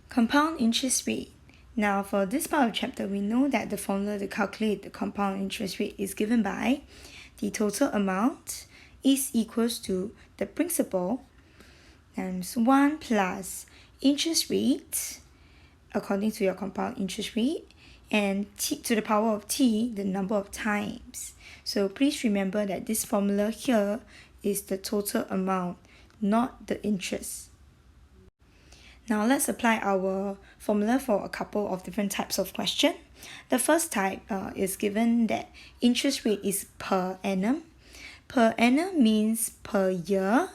Compound interest rate. Now for this part of the chapter, we know that the formula to calculate the compound interest rate is given by the total amount is equals to the principal times 1 plus interest rate according to your compound interest rate and t to the power of t, the number of times. So please remember that this formula here is the total amount, not the interest. Now let's apply our formula for a couple of different types of question. The first type is given that interest rate is per annum. Per annum means per year,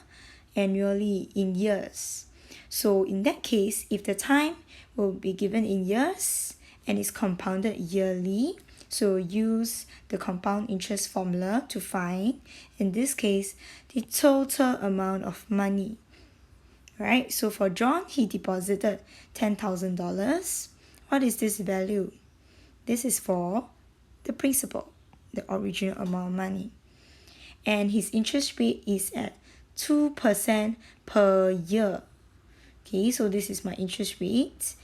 annually in years. So in that case, if the time will be given in years and is compounded yearly, so use the compound interest formula to find, in this case, the total amount of money. Right, so for John, he deposited $10,000. What is this value? This is for the principal, the original amount of money. And his interest rate is at 2% per year. Okay, so this is my interest rate.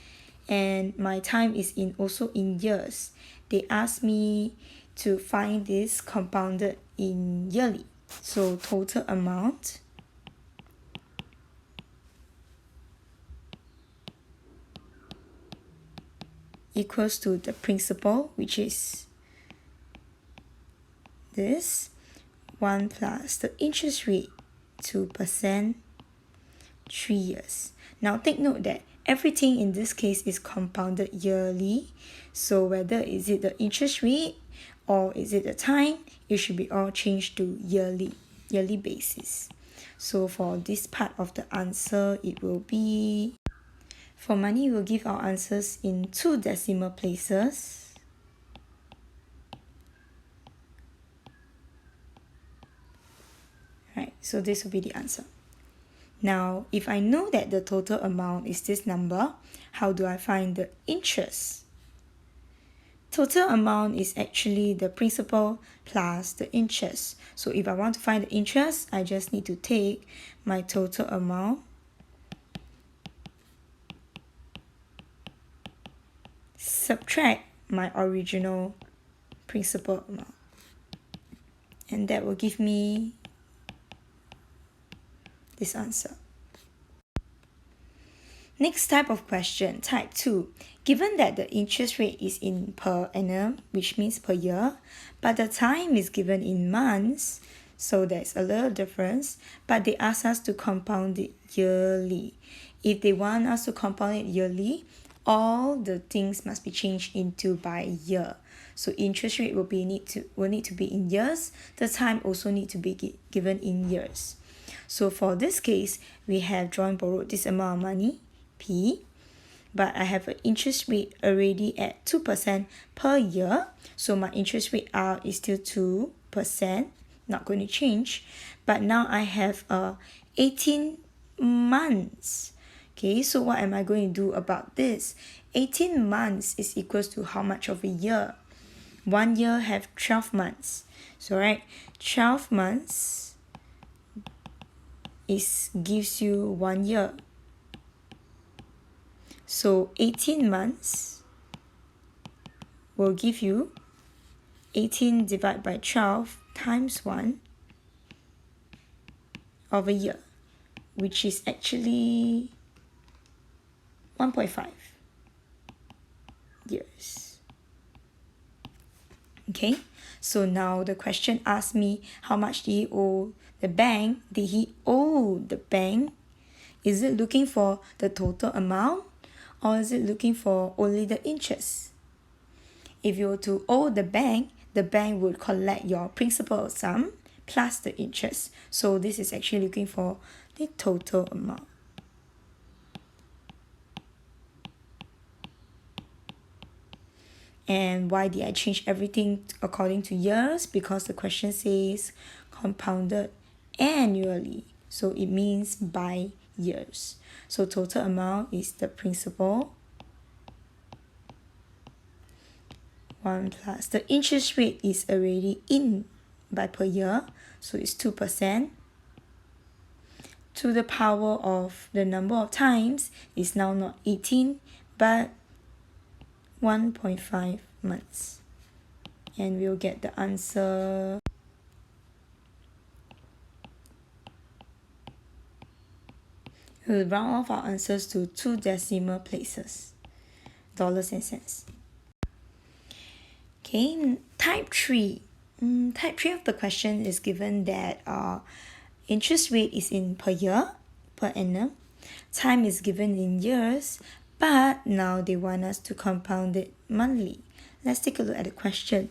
And my time is also in years. They asked me to find this compounded in yearly. So total amount equals to the principal, which is this 1 plus the interest rate 2%, 3 years. Now take note that everything in this case is compounded yearly, so whether is it the interest rate or is it the time, it should be all changed to yearly basis. So for this part of the answer, it will be, for money, we'll give our answers in 2 decimal places. Right, so this will be the answer. Now, if I know that the total amount is this number, how do I find the interest? Total amount is actually the principal plus the interest. So if I want to find the interest, I just need to take my total amount subtract my original principal amount, and that will give me this answer. Next type of question, type 2. Given that the interest rate is in per annum, which means per year, but the time is given in months, so there's a little difference, but they ask us to compound it yearly. If they want us to compound it yearly, all the things must be changed into by year. So interest rate will need to be in years. The time also need to be given in years. So for this case, we have borrowed this amount of money, P, but I have an interest rate already at 2% per year. So my interest rate R is still 2%, not going to change. But now I have 18 months. Okay, so what am I going to do about this? 18 months is equals to how much of a year? 1 year have 12 months. So right, 12 months gives you 1 year. So 18 months will give you 18 divided by 12 times 1 of a year, which is actually 1.5 years. Okay, so now the question asks me how much did he owe the bank? Did he owe the bank? Is it looking for the total amount or is it looking for only the interest? If you were to owe the bank would collect your principal sum plus the interest. So this is actually looking for the total amount. And why did I change everything according to years? Because the question says compounded annually. So it means by years. So total amount is the principal 1 plus the interest rate is already in by per year, so it's 2%. to the power of the number of times is now not 18 but 1.5 months. And we'll get the answer we'll round off our answers to 2 decimal places, dollars and cents. Okay, type 3. Type 3 of the question is given that interest rate is in per year, per annum. Time is given in years, but now they want us to compound it monthly. Let's take a look at the question.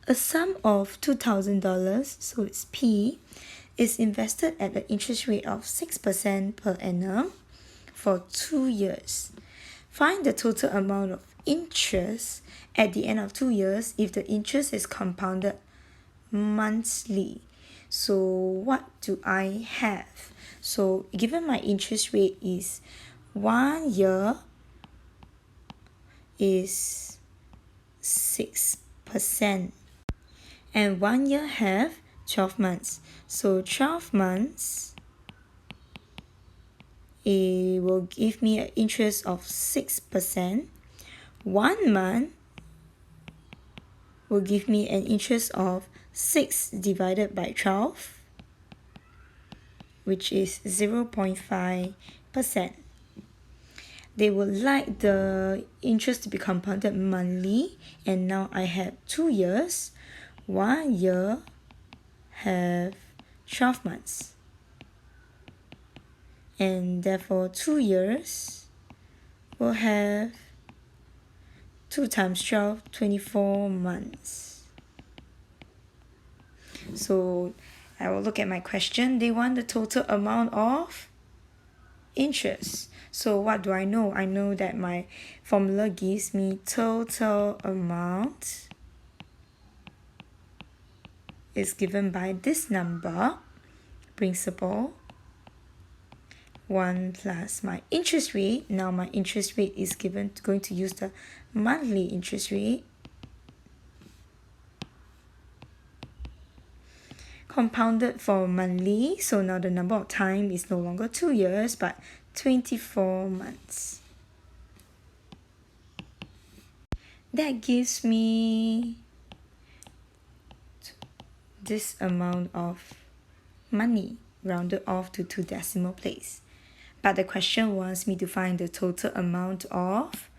A sum of $2,000, so it's P, is invested at an interest rate of 6% per annum for 2 years. Find the total amount of interest at the end of 2 years if the interest is compounded monthly. So what do I have? So given my interest rate is 1 year is 6% and 1 year have 12 months. So 12 months it will give me an interest of 6%. 1 month will give me an interest of 6 divided by 12, which is 0.5%. They would like the interest to be compounded monthly, and now I have 2 years. 1 year have 12 months. And therefore 2 years will have 2 times 12, 24 months. So I will look at my question. They want the total amount of interest. So what do I know? I know that my formula gives me total amount is given by this number, principal, 1 plus my interest rate. Now my interest rate is going to use the monthly interest rate, compounded for monthly. So now the number of time is no longer 2 years but 24 months. That gives me this amount of money rounded off to 2 decimal place. But the question wants me to find the total amount of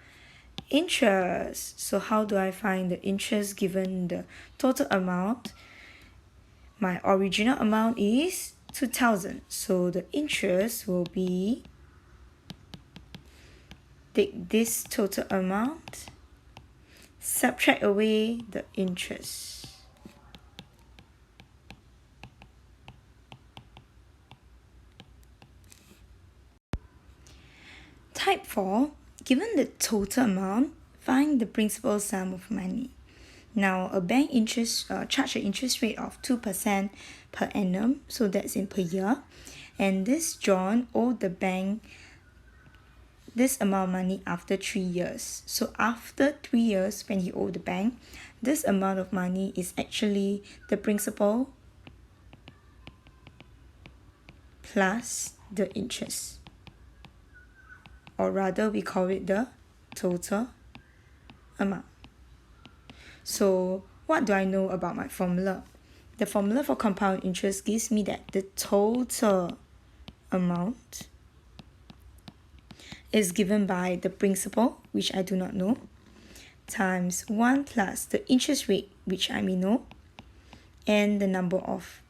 interest. So how do I find the interest given the total amount? My original amount is 2,000. So the interest will be, take this total amount, subtract away the interest. Type 4, given the total amount, find the principal sum of money. Now, a bank charge an interest rate of 2% per annum, so that's in per year. And this John owed the bank this amount of money after 3 years. So after 3 years, when he owed the bank, this amount of money is actually the principal plus the interest. Or rather, we call it the total amount. So what do I know about my formula? The formula for compound interest gives me that the total amount is given by the principal, which I do not know, times 1 plus the interest rate, which I may know, and the number of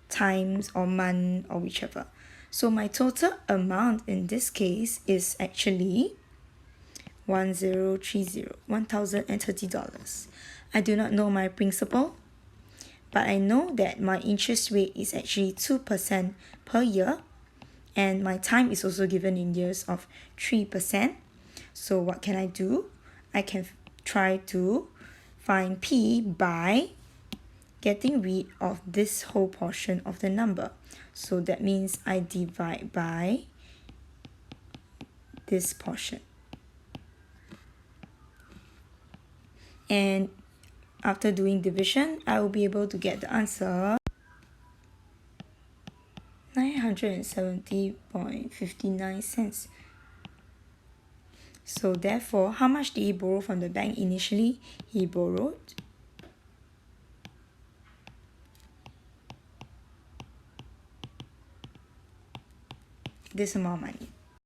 times or month or whichever. So my total amount in this case is actually $1,030. I do not know my principal, but I know that my interest rate is actually 2% per year, and my time is also given in years of 3%. So what can I do? I can try to find P by getting rid of this whole portion of the number. So that means I divide by this portion. And after doing division, I will be able to get the answer 170.59 cents. So therefore, how much did he borrow from the bank initially? He borrowed this amount of money.